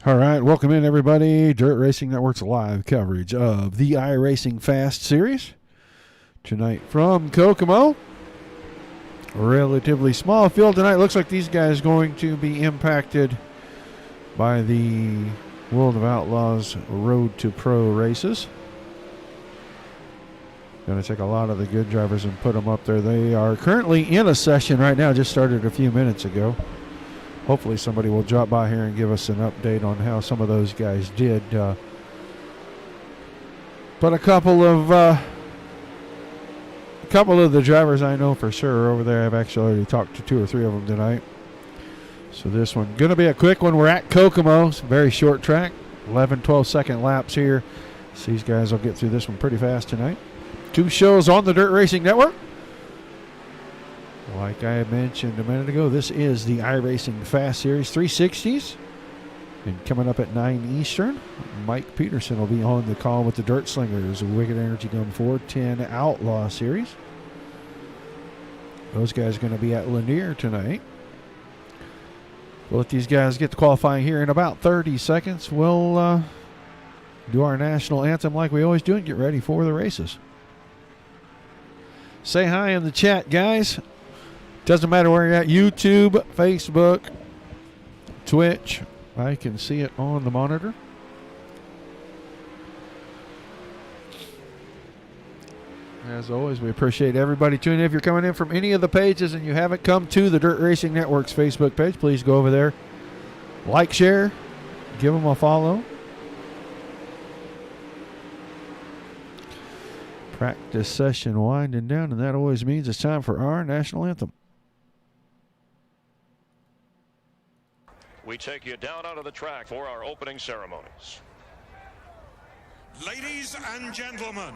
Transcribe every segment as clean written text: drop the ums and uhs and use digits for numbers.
All right, welcome in everybody. Dirt Racing Network's live coverage of the iRacing Fast Series. Tonight from Kokomo. A relatively small field tonight. Looks like these guys going to be impacted by the World of Outlaws Road to Pro races. Going to take a lot of the good drivers and put them up there. They are currently in a session right now, just started a few minutes ago. Hopefully somebody will drop by here and give us an update on how some of those guys did. But a couple of the drivers I know for sure are over there. I've actually already talked to 2 or 3 of them tonight. So this one going to be a quick one. We're at Kokomo. It's a very short track. 11, 12-second laps here. So these guys will get through this one pretty fast tonight. 2 shows on the Dirt Racing Network. Like I mentioned a minute ago, this is the iRacing Fast Series 360s. And coming up at 9 Eastern, Mike Peterson will be on the call with the Dirt Slingers, Wicked Energy Gun 410 Outlaw Series. Those guys are going to be at Lanier tonight. We'll let these guys get to qualifying here in about 30 seconds. We'll do our national anthem like we always do and get ready for the races. Say hi in the chat, guys. Doesn't matter where you're at, YouTube, Facebook, Twitch. I can see it on the monitor. As always, we appreciate everybody tuning in. If you're coming in from any of the pages and you haven't come to the Dirt Racing Network's Facebook page, please go over there. Like, share, give them a follow. Practice session winding down, and that always means it's time for our national anthem. We take you down onto the track for our opening ceremonies. Ladies and gentlemen,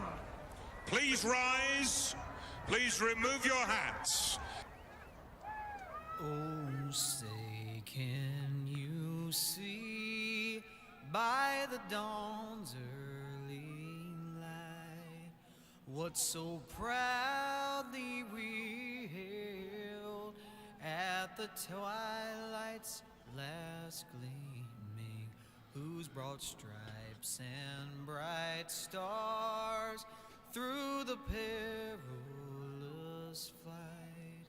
please rise. Please remove your hats. Oh, say, can you see by the dawn's early light what so proudly we hailed at the twilight's last gleaming, whose broad stripes and bright stars through the perilous fight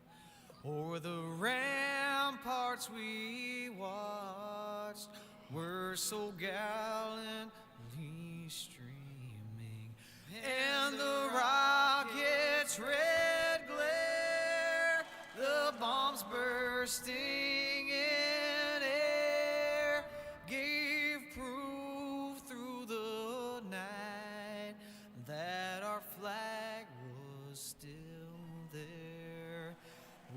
o'er the ramparts we watched were so gallantly streaming, and the rocket's red glare, the bombs bursting in air, gave proof through the night that our flag was still there.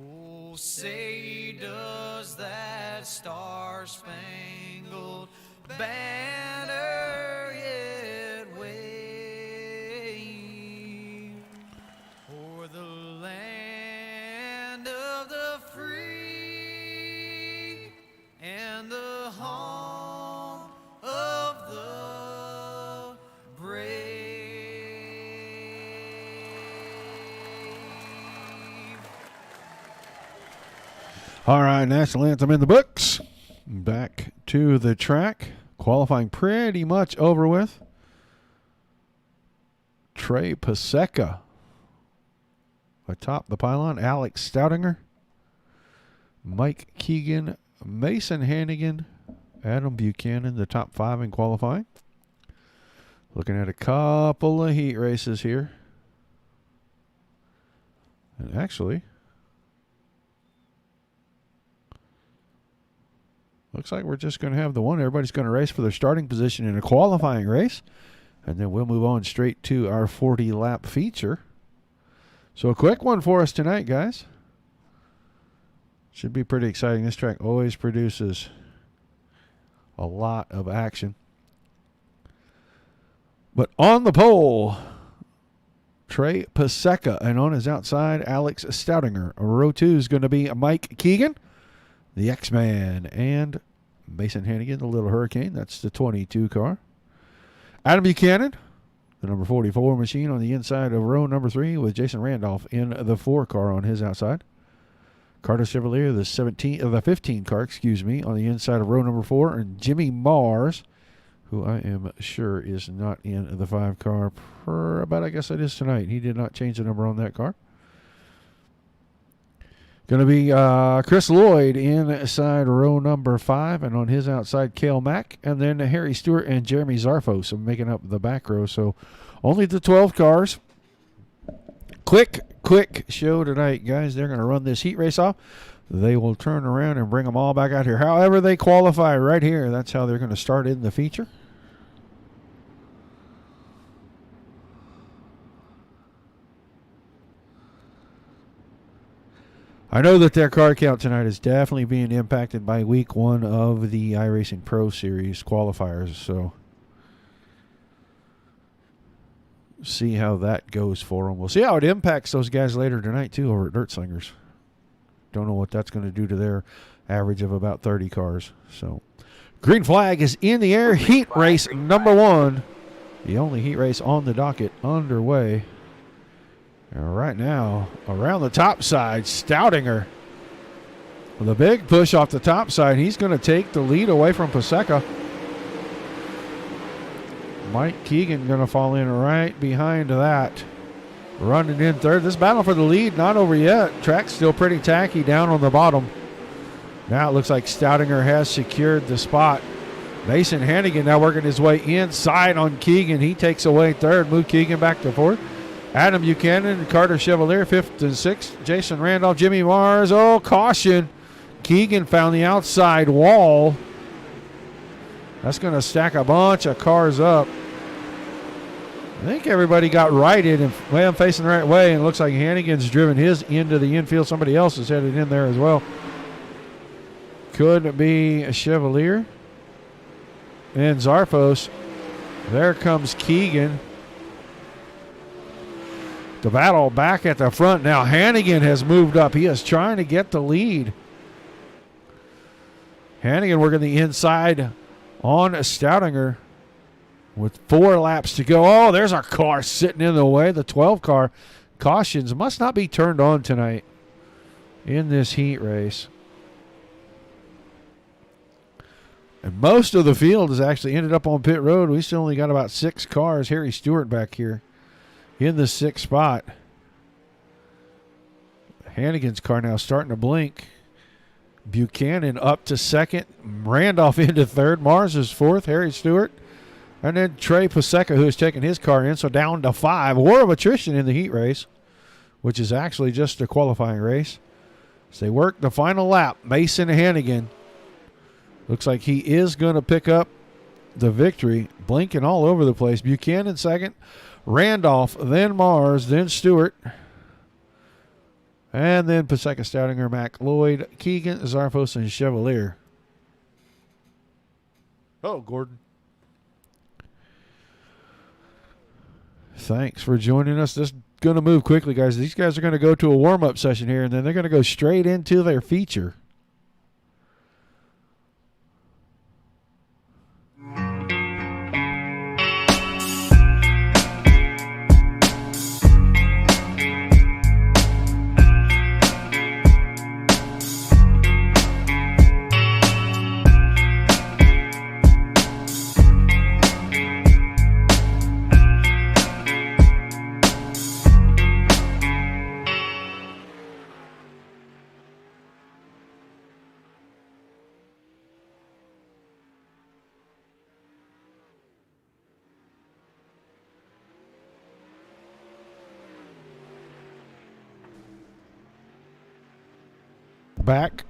Oh, say does that star-spangled banner yet wave o'er the land of the free and the home of the brave. All right, national anthem in the books. Back to the track. Qualifying pretty much over with. Trey Paseka atop the pylon. Alex Stoudinger, Mike Keegan, Mason Hannigan, Adam Buchanan, the top 5 in qualifying. Looking at a couple of heat races here. And actually, looks like we're just going to have the one. Everybody's going to race for their starting position in a qualifying race. And then we'll move on straight to our 40-lap feature. So a quick one for us tonight, guys. Should be pretty exciting. This track always produces a lot of action. But on the pole, Trey Paseka. And on his outside, Alex Stoudinger. Row 2 is going to be Mike Keegan, the X-Man, and Mason Hannigan, the Little Hurricane. That's the 22 car. Adam Buchanan, the number 44 machine on the inside of row number 3 with Jason Randolph in the 4 car on his outside. Carter Chevalier, the 15 car, on the inside of row number 4, and Jimmy Mars, who I am sure is not in the 5 car, but I guess it is tonight. He did not change the number on that car. Going to be Chris Lloyd inside row number 5, and on his outside, Cale Mack, and then Harry Stewart and Jeremy Zarfos making up the back row. So only the 12 cars. Quick show tonight, guys. They're going to run this heat race off. They will turn around and bring them all back out here. However they qualify right here, that's how they're going to start in the feature. I know that their car count tonight is definitely being impacted by week 1 of the iRacing Pro Series qualifiers, so see how that goes for them. We'll see how it impacts those guys later tonight, too, over at Dirt Slingers. Don't know what that's going to do to their average of about 30 cars. So, green flag is in the air. Heat race number 1. The only heat race on the docket underway. And right now, around the top side, Stoudinger with a big push off the top side. He's going to take the lead away from Paseka. Mike Keegan going to fall in right behind that. Running in third. This battle for the lead not over yet. Track's still pretty tacky down on the bottom. Now it looks like Stoudinger has secured the spot. Mason Hannigan now working his way inside on Keegan. He takes away third. Move Keegan back to fourth. Adam Buchanan and Carter Chevalier, 5th and 6th. Jason Randolph, Jimmy Mars. Oh, caution. Keegan found the outside wall. That's going to stack a bunch of cars up. I think everybody got righted, and I'm facing the right way, and it looks like Hannigan's driven his into the infield. Somebody else is headed in there as well. Could be a Chevalier. And Zarfos. There comes Keegan. The battle back at the front now. Hannigan has moved up. He is trying to get the lead. Hannigan working the inside on Stoudinger with 4 laps to go. Oh, there's our car sitting in the way. The 12 car. Cautions must not be turned on tonight in this heat race. And most of the field has actually ended up on pit road. We still only got about 6 cars. Harry Stewart back here in the 6th spot. Hannigan's car now starting to blink. Buchanan up to 2nd. Randolph into 3rd. Mars is 4th. Harry Stewart. And then Trey Paseka, who has taken his car in, so down to 5. War of attrition in the heat race, which is actually just a qualifying race. So they work the final lap. Mason Hannigan. Looks like he is going to pick up the victory. Blinking all over the place. Buchanan 2nd. Randolph, then Mars, then Stewart. And then Paseka, Stoudinger, Mack, Lloyd, Keegan, Zarfos, and Chevalier. Oh, Gordon. Thanks for joining us. This is going to move quickly, guys. These guys are going to go to a warm-up session here, and then they're going to go straight into their feature. Back.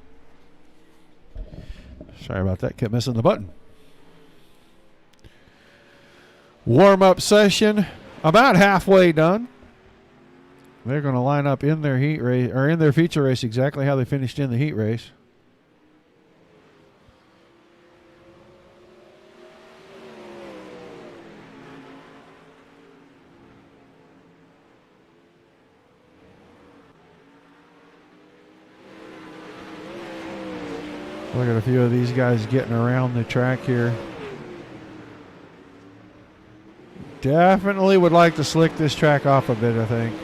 Sorry about that. Kept missing the button. Warm-up session about halfway done. They're going to line up in their heat race or in their feature race exactly how they finished in the heat race. Look at a few of these guys getting around the track here. Definitely would like to slick this track off a bit, I think.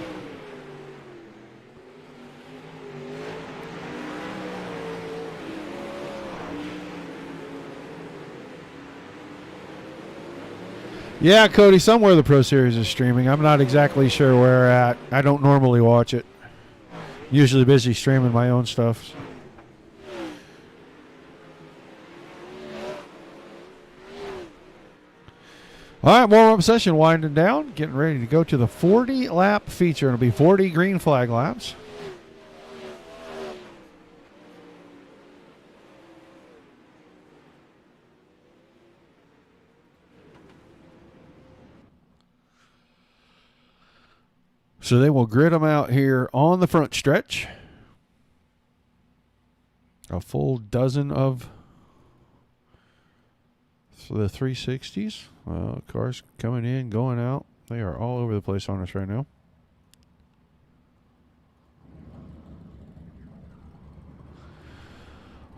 Yeah, Cody, somewhere the Pro Series is streaming. I'm not exactly sure where at. I don't normally watch it. Usually busy streaming my own stuff. All right, warm-up session winding down. Getting ready to go to the 40-lap feature. It'll be 40 green flag laps. So they will grid them out here on the front stretch. A full dozen of the 360s. Cars coming in, going out. They are all over the place on us right now.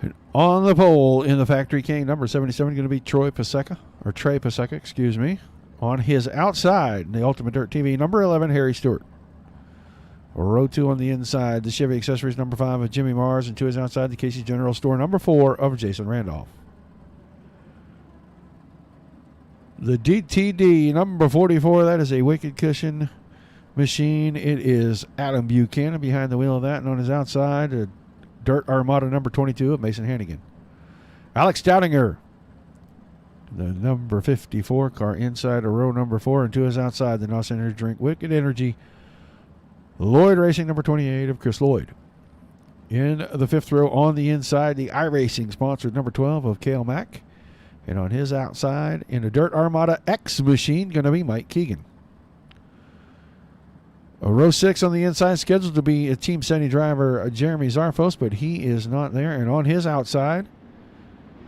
And on the pole in the Factory King, number 77, going to be Trey Paseka, excuse me. On his outside, the Ultimate Dirt TV, number 11, Harry Stewart. Row 2 on the inside, the Chevy Accessories, number 5 of Jimmy Mars, and to his outside, the Casey's General Store, number 4 of Jason Randolph. The DTD, number 44, that is a Wicked Cushion machine. It is Adam Buchanan behind the wheel of that, and on his outside, a Dirt Armada, number 22 of Mason Hannigan. Alex Stoudinger, the number 54 car inside of row number 4, and to his outside, the NOS Energy Drink Wicked Energy Lloyd Racing, number 28 of Chris Lloyd. In the 5th row on the inside, the iRacing sponsored number 12 of Cale Mack. And on his outside, in a Dirt Armada X machine, going to be Mike Keegan. Row 6 on the inside, scheduled to be a Team Sunny driver, Jeremy Zarfos, but he is not there. And on his outside,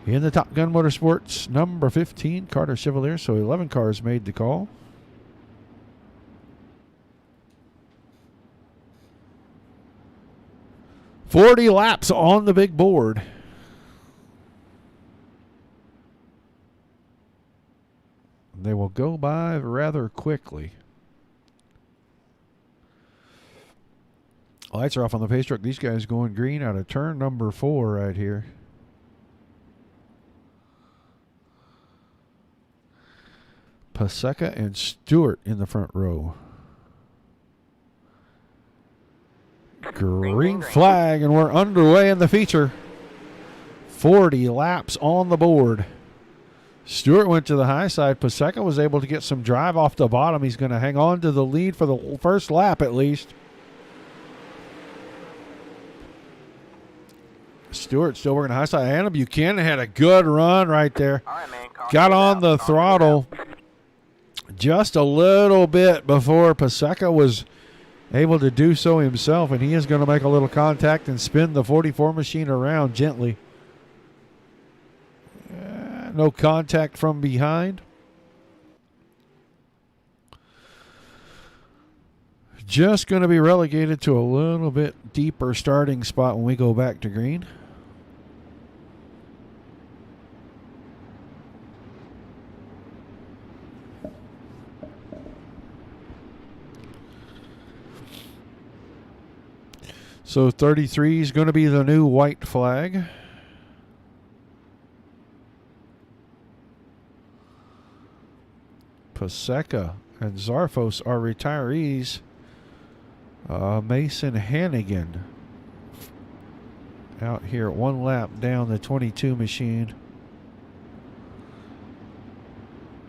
in the Top Gun Motorsports, number 15, Carter Chevalier. So 11 cars made the call. "40 laps on the big board." They will go by rather quickly. Lights are off on the pace truck. These guys going green out of turn number 4 right here. Paseka and Stewart in the front row. Green flag, and we're underway in the feature. 40 laps on the board. Stewart went to the high side. Paseka was able to get some drive off the bottom. He's going to hang on to the lead for the first lap at least. Stewart still working the high side. Anna Buchanan had a good run right there. Got on the throttle just a little bit before Paseka was able to do so himself, and he is going to make a little contact and spin the 44 machine around gently. No contact from behind. Just going to be relegated to a little bit deeper starting spot when we go back to green. So 33 is going to be the new white flag. Paseka and Zarfos are retirees. Mason Hannigan out here 1 lap down the 22 machine.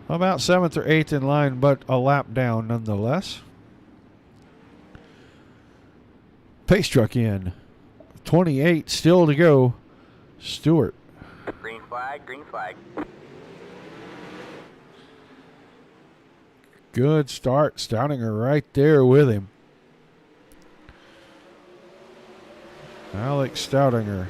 About 7th or 8th in line, but a lap down nonetheless. Pace truck in. 28 still to go. Stewart. Green flag, green flag. Good start. Stoudinger right there with him. Alex Stoudinger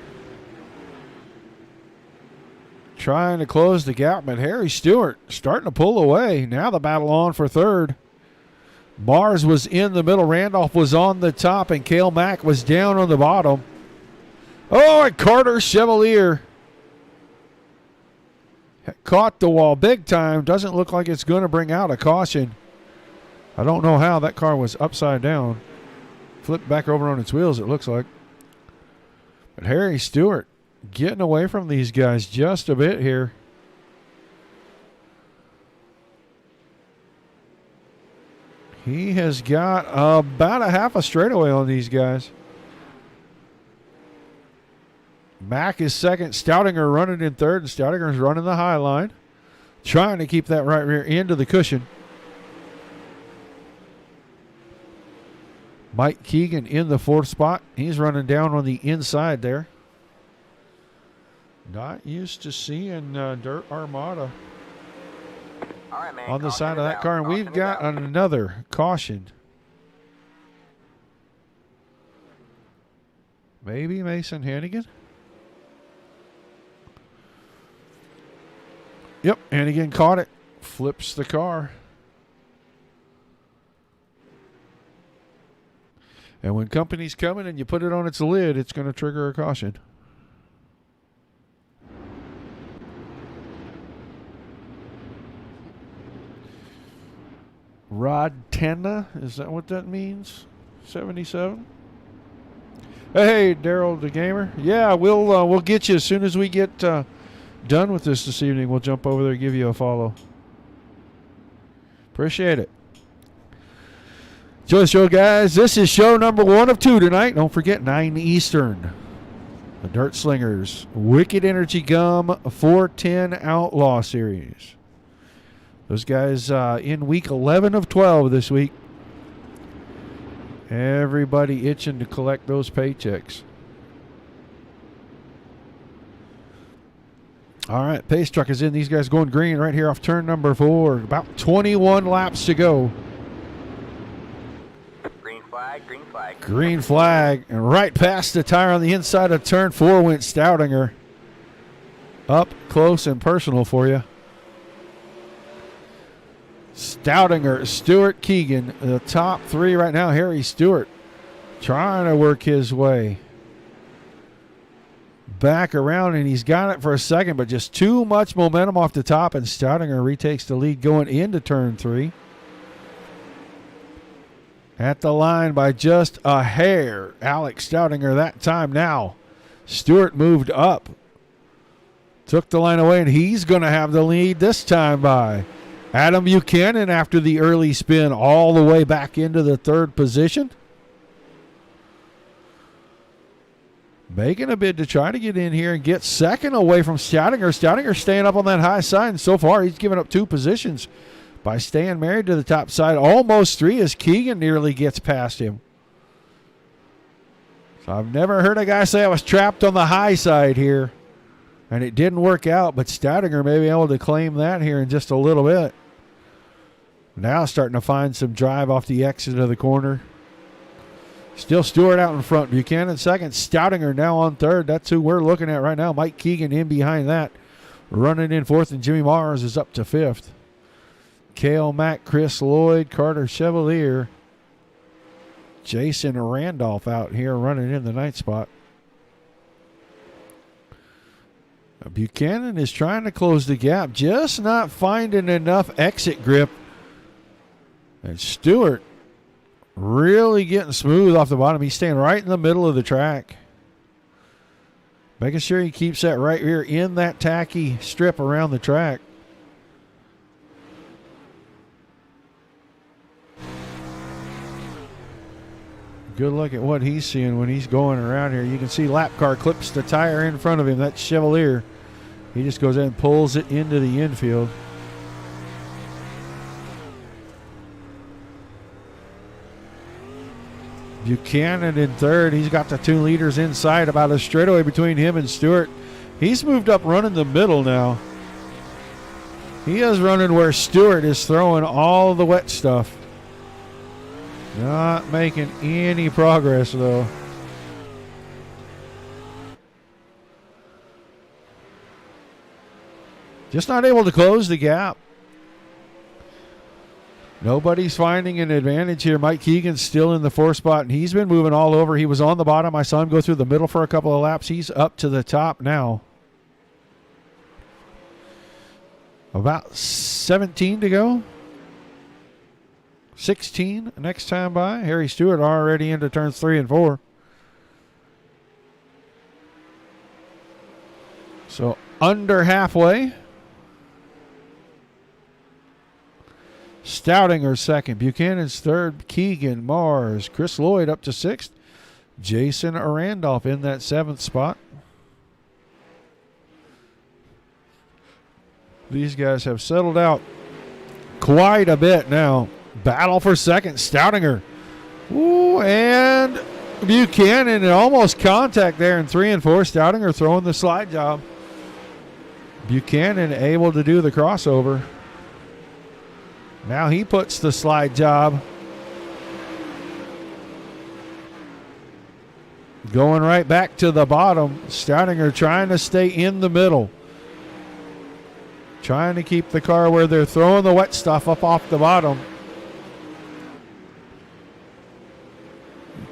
trying to close the gap, but Harry Stewart starting to pull away. Now the battle on for third. Mars was in the middle. Randolph was on the top, and Cale Mack was down on the bottom. Oh, and Carter Chevalier caught the wall big time. Doesn't look like it's going to bring out a caution. I don't know how. That car was upside down. Flipped back over on its wheels, it looks like. But Harry Stewart getting away from these guys just a bit here. He has got about a half a straightaway on these guys. Mack is second. Stoudinger running in third, and Stoudinger is running the high line, trying to keep that right rear end of the cushion. Mike Keegan in the fourth spot. He's running down on the inside there. Not used to seeing Dirt Armada All right, man. on the Caution side of is that out. car. And Caution we've is got out. another caution. Maybe Mason Hannigan. Yep, Hannigan caught it. Flips the car. And when company's coming and you put it on its lid, it's going to trigger a caution. Rod Tenna, is that what that means? 77. Hey, Daryl the Gamer. Yeah, we'll get you as soon as we get done with this evening. We'll jump over there and give you a follow. Appreciate it. Enjoy the show, guys. This is show number 1 of 2 tonight. Don't forget, 9 Eastern. The Dirt Slingers Wicked Energy Gum 410 Outlaw Series. Those guys in week 11 of 12 this week. Everybody itching to collect those paychecks. All right, pace truck is in. These guys going green right here off turn number 4. About 21 laps to go. Green flag, green flag. Green flag. And right past the tire on the inside of turn 4 went Stoudinger. Up close and personal for you. Stoudinger, Stewart, Keegan, the top 3 right now. Harry Stewart trying to work his way back around, and he's got it for a second, but just too much momentum off the top, and Stoudinger retakes the lead going into turn 3. At the line by just a hair, Alex Stoudinger that time. Now Stewart moved up, took the line away, and he's going to have the lead this time by Adam Buchanan after the early spin all the way back into the 3rd position. Making a bid to try to get in here and get second away from Stoudinger. Stoudinger staying up on that high side, and so far he's given up 2 positions by staying married to the top side. Almost 3 as Keegan nearly gets past him. So I've never heard a guy say I was trapped on the high side here, and it didn't work out, but Stoudinger may be able to claim that here in just a little bit. Now starting to find some drive off the exit of the corner. Still Stewart out in front. Buchanan second. Stoudinger now on 3rd. That's who we're looking at right now. Mike Keegan in behind that. Running in 4th, and Jimmy Mars is up to 5th. Cale Mack, Chris Lloyd, Carter Chevalier. Jason Randolph out here running in the 9th spot. Buchanan is trying to close the gap, just not finding enough exit grip. And Stewart really getting smooth off the bottom. He's staying right in the middle of the track. Making sure he keeps that right rear in that tacky strip around the track. Good look at what he's seeing when he's going around here. You can see lap car clips the tire in front of him. That's Chevalier. He just goes in and pulls it into the infield. Buchanan in 3rd. He's got the 2 leaders inside, about a straightaway between him and Stewart. He's moved up running the middle now. He is running where Stewart is throwing all the wet stuff. Not making any progress, though. Just not able to close the gap. Nobody's finding an advantage here. Mike Keegan's still in the 4th spot, and he's been moving all over. He was on the bottom. I saw him go through the middle for a couple of laps. He's up to the top now. About 17 to go. 16 next time by. Harry Stewart already into turns 3 and 4. So under halfway. Stoudinger second. Buchanan's third. Keegan, Mars, Chris Lloyd up to sixth. Jason Randolph in that seventh spot. These guys have settled out quite a bit now. Battle for second. Stoudinger. Ooh, and Buchanan and almost contact there in 3 and 4. Stoudinger throwing the slide job. Buchanan able to do the crossover. Now he puts the slide job. Going right back to the bottom. Stoudinger trying to stay in the middle. Trying to keep the car where they're throwing the wet stuff up off the bottom.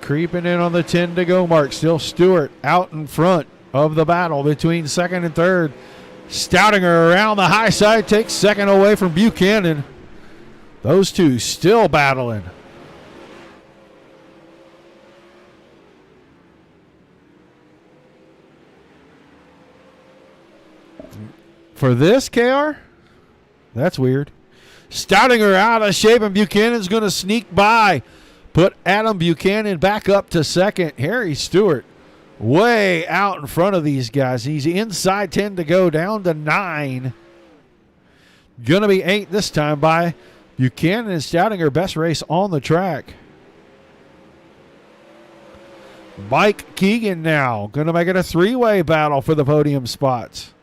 Creeping in on the 10 to go mark. Still Stewart out in front of the battle between second and third. Stoudinger around the high side takes second away from Buchanan. Those two still battling. For this, KR? That's weird. Stoudinger out of shape, and Buchanan's going to sneak by. Put Adam Buchanan back up to second. Harry Stewart way out in front of these guys. He's inside 10 to go, down to 9. Going to be 8 this time by Buchanan and Stoudinger. Best race on the track. Mike Keegan now going to make it a 3-way battle for the podium spots.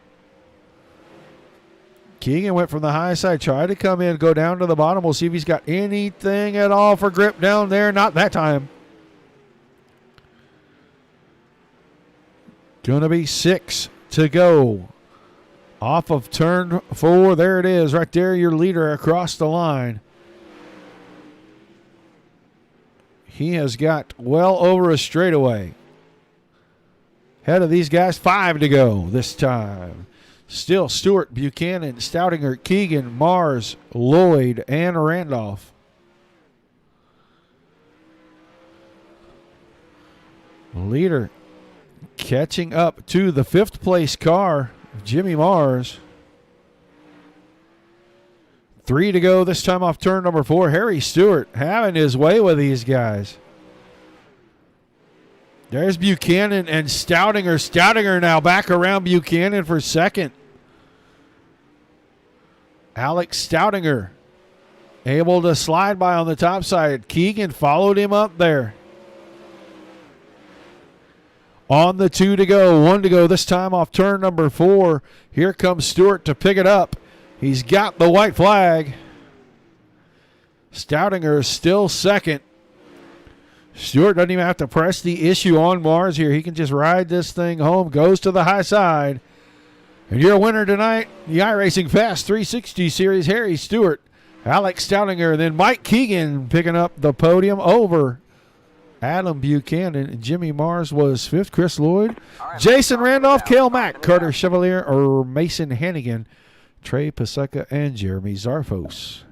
Keegan went from the high side, tried to come in, go down to the bottom. We'll see if he's got anything at all for grip down there. Not that time. Going to be 6 to go. Off of turn 4. There it is, right there, your leader across the line. He has got well over a straightaway. Head of these guys, 5 to go this time. Still Stewart, Buchanan, Stoudinger, Keegan, Mars, Lloyd, and Randolph. Leader catching up to the 5th place car, Jimmy Mars. 3 to go this time off turn number 4. Harry Stewart having his way with these guys. There's Buchanan and Stoudinger. Stoudinger now back around Buchanan for second. Alex Stoudinger able to slide by on the top side. Keegan followed him up there. On the 2 to go, 1 to go this time off turn number 4. Here comes Stewart to pick it up. He's got the white flag. Stoudinger is still second. Stewart doesn't even have to press the issue on Mars here. He can just ride this thing home. Goes to the high side. And your winner tonight, the iRacing Fast 360 Series, Harry Stewart, Alex Stoudinger, and then Mike Keegan picking up the podium over Adam Buchanan. Jimmy Mars was 5th. Chris Lloyd, Jason Randolph, Cale Mack, Carter Chevalier, or Mason Hannigan, Trey Paseka, and Jeremy Zarfos.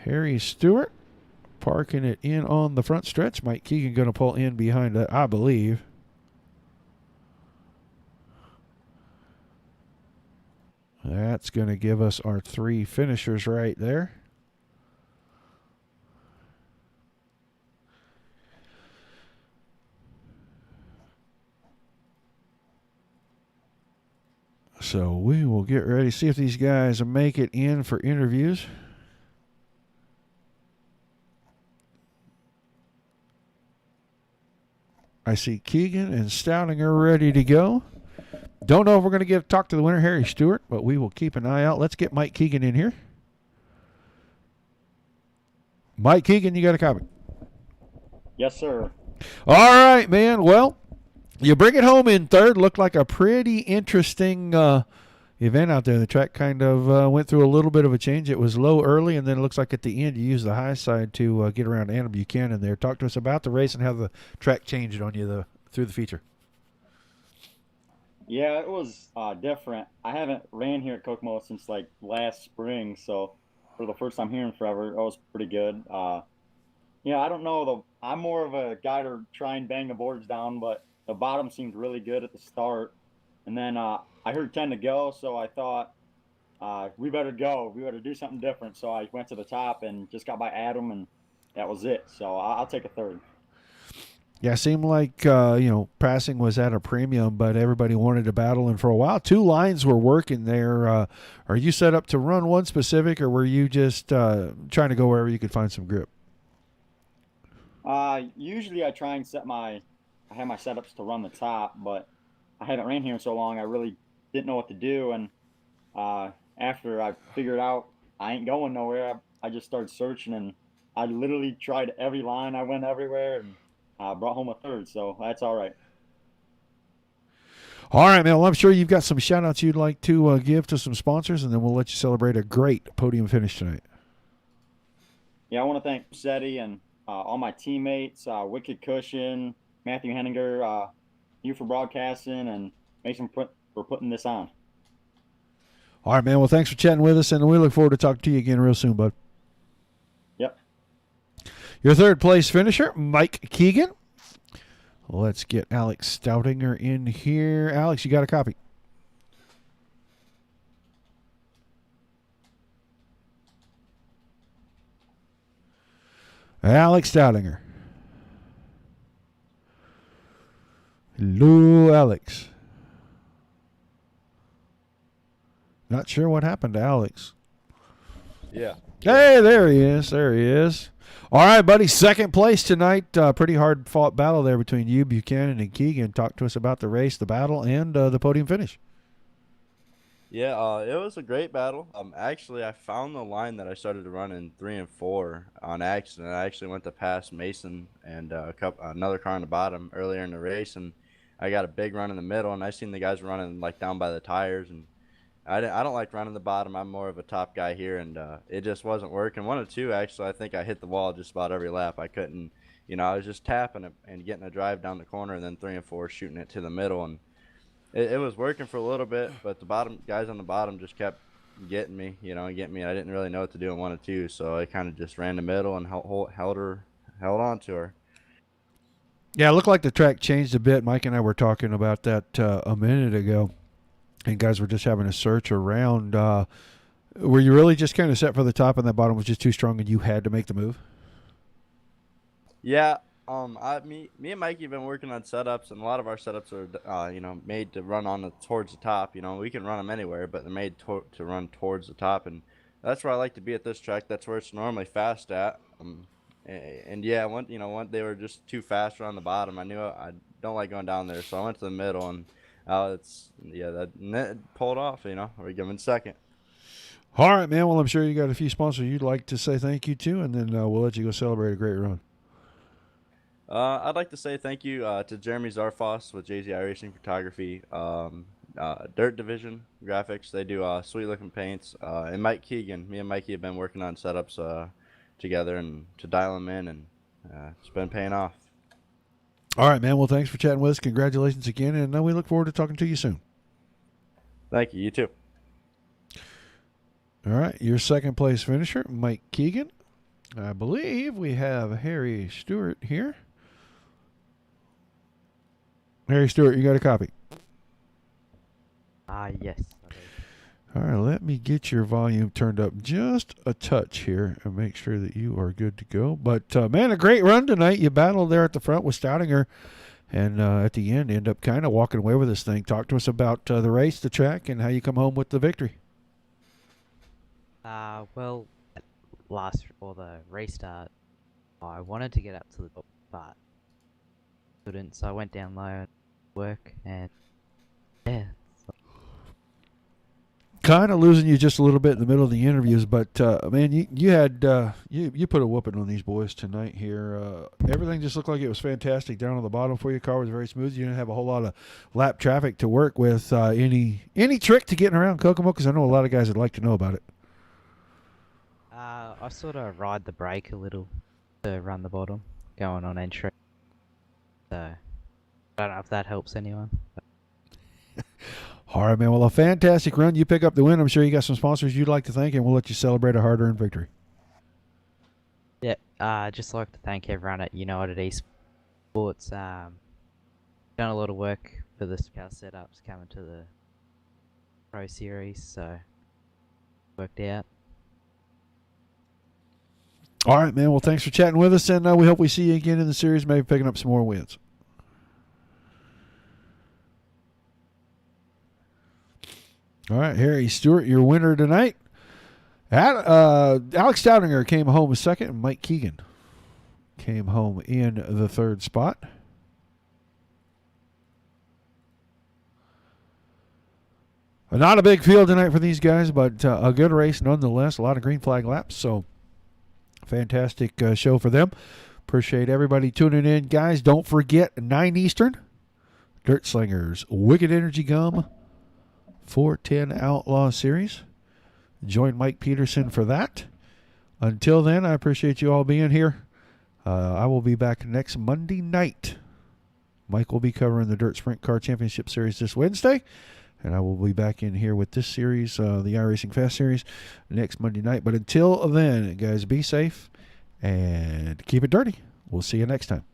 Harry Stewart parking it in on the front stretch. Mike Keegan going to pull in behind that, I believe. That's going to give us our 3 finishers right there. So we will get ready, see if these guys make it in for interviews. I see Keegan and Stoudinger ready to go. Don't know if we're going to talk to the winner, Harry Stewart, but we will keep an eye out. Let's get Mike Keegan in here. Mike Keegan, you got a copy? Yes, sir. All right, man. Well, you bring it home in third. Looked like a pretty interesting event out there. The track kind of went through a little bit of a change. It was low early, and then it looks like at the end you used the high side to get around Adam Buchanan there. Talk to us about the race and how the track changed on you through the feature. Yeah, it was different. I haven't ran here at Kokomo since like last spring, so for the first time here in forever, it was pretty good. Yeah, I don't know. I'm more of a guy to try and bang the boards down, but the bottom seemed really good at the start. And then I heard 10 to go, so I thought we better go. We better do something different. So I went to the top and just got by Adam, and that was it. So I'll take a third. Yeah, it seemed like passing was at a premium, but everybody wanted to battle, and for a while, two lines were working there. Are you set up to run one specific, or were you just trying to go wherever you could find some grip? Usually I try and I have my setups to run the top, but I haven't ran here in so long. I really didn't know what to do, and after I figured out I ain't going nowhere, I just started searching, and I literally tried every line. I went everywhere, and brought home a third. So that's all right. All right, man. Well, I'm sure you've got some shout-outs you'd like to give to some sponsors, and then we'll let you celebrate a great podium finish tonight. Yeah, I want to thank SETI and all my teammates, Wicked Cushion, Matthew Henninger, you for broadcasting, and Mason for putting this on. All right, man. Well, thanks for chatting with us, and we look forward to talking to you again real soon, bud. Yep. Your third place finisher, Mike Keegan. Let's get Alex Stoutinger in here. Alex, you got a copy? Alex Stoutinger. Hello, Alex. Not sure what happened to Alex. Yeah. Hey, there he is. There he is. All right, buddy. Second place tonight. Pretty hard fought battle there between you, Buchanan, and Keegan. Talk to us about the race, the battle, and the podium finish. Yeah, it was a great battle. Actually, I found the line that I started to run in 3 and 4 on accident. I actually went to pass Mason and another car on the bottom earlier in the race, and I got a big run in the middle. And I seen the guys running like down by the tires, and I don't like running the bottom. I'm more of a top guy here, and it just wasn't working. 1 or 2, actually, I think I hit the wall just about every lap. I couldn't, I was just tapping it and getting a drive down the corner, and then 3 and 4 shooting it to the middle, and it was working for a little bit, but the bottom guys on the bottom just kept getting me, and getting me. I didn't really know what to do in 1 or 2, so I kind of just ran the middle and held on to her. Yeah, it looked like the track changed a bit. Mike and I were talking about that a minute ago, and guys were just having a search around. Were you really just kind of set for the top, and that bottom was just too strong, and you had to make the move? Yeah, me and Mikey have been working on setups, and a lot of our setups are, made to run towards the top. We can run them anywhere, but they're made to run towards the top, and that's where I like to be at this track. That's where it's normally fast at. And yeah, when they were just too fast around the bottom. I knew I don't like going down there, so I went to the middle, and that pulled off. We're giving second. All right, man. Well, I'm sure you got a few sponsors you'd like to say thank you to, and then we'll let you go celebrate a great run. I'd like to say thank you to Jeremy Zarfos with JZ iRacing Photography, Dirt Division Graphics. They do sweet looking paints, and Mike Keegan. Me and Mikey have been working on setups together and to dial them in, and it's been paying off. All right, man. Well, thanks for chatting with us. Congratulations again, and we look forward to talking to you soon. Thank you. You too. All right, your second place finisher, Mike Keegan. I believe we have Harry Stewart here. Harry Stewart, you got a copy? Yes. All right, let me get your volume turned up just a touch here and make sure that you are good to go. But, man, a great run tonight. You battled there at the front with Stoutinger, and at the end, end up kind of walking away with this thing. Talk to us about the race, the track, and how you come home with the victory. Well, the restart, I wanted to get up to the top, but couldn't, so I went down low and work, and yeah. Kind of losing you just a little bit in the middle of the interviews, but man, you had you put a whooping on these boys tonight here. Everything just looked like it was fantastic down on the bottom for you. Car was very smooth. You didn't have a whole lot of lap traffic to work with. Any trick to getting around Kokomo? Because I know a lot of guys would like to know about it. I sort of ride the brake a little to run the bottom, going on entry. So I don't know if that helps anyone. All right, man. Well, a fantastic run. You pick up the win. I'm sure you got some sponsors you'd like to thank, and we'll let you celebrate a hard-earned victory. Yeah, I'd just like to thank everyone at United Esports. Done a lot of work for the car setups coming to the Pro Series, so worked out. All right, man. Well, thanks for chatting with us, and we hope we see you again in the series, maybe picking up some more wins. All right, Harry Stewart, your winner tonight. Alex Stoudinger came home second, and Mike Keegan came home in the third spot. Not a big field tonight for these guys, but a good race nonetheless. A lot of green flag laps, so fantastic show for them. Appreciate everybody tuning in. Guys, don't forget, 9 Eastern, Dirt Slingers, Wicked Energy Gum, 410 Outlaw Series. Join Mike Peterson for that. Until then, I appreciate you all being here. I will be back next Monday night. Mike will be covering the Dirt Sprint Car Championship Series this Wednesday. And I will be back in here with this series, the iRacing Fast Series, next Monday night. But until then, guys, be safe and keep it dirty. We'll see you next time.